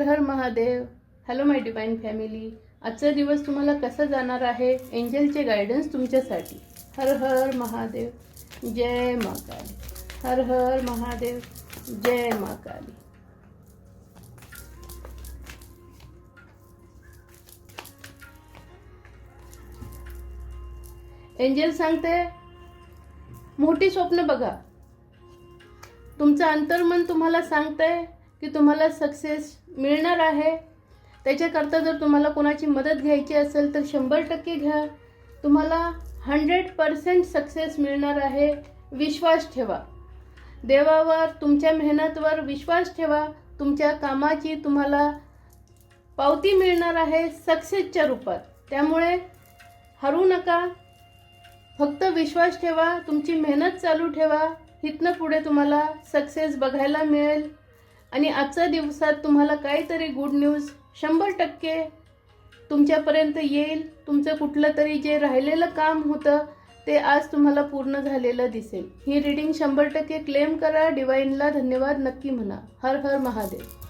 हर Mahadev. Hello माय divine family. आजचा दिवस तुम्हाला कसा जाणार आहे? एंजलचे गायडन्स तुमच्यासाठी. हर हर महादेव. जय मा काली. हर हर महादेव. जय मा काली. एंजल सांगते, मोठी स्वप्न बघा. तुमचं अंतर्मन तुम्हाला सांगतंय की तुम्हाला सक्सेस मिळणार आहे. त्याच्याकरता जर तुम्हाला कोणाची मदत घ्यायची असेल तर 100% घ्या. तुम्हाला 100% सक्सेस मिळणार आहे. विश्वास ठेवा देवावर, तुमच्या मेहनतवर विश्वास ठेवा. तुमच्या कामाची तुम्हाला पावती मिळणार आहे सक्सेसच्या रूपात. त्यामुळे हरू नका, फक्त विश्वास ठेवा, तुमची मेहनत चालू ठेवा. इथनं पुढे तुम्हाला सक्सेस बघायला मिळेल. आणि आजच्या दिवसात तुम्हाला काहीतरी गुड न्यूज 100% तुमच्यापर्यंत येईल. तुमचं कुठलं तरी जे राहिलेलं काम होतं ते आज तुम्हाला पूर्ण झालेलं दिसेल. ही रीडिंग 100% क्लेम करा. डिवाइनला धन्यवाद नक्की म्हणा. हर हर महादेव.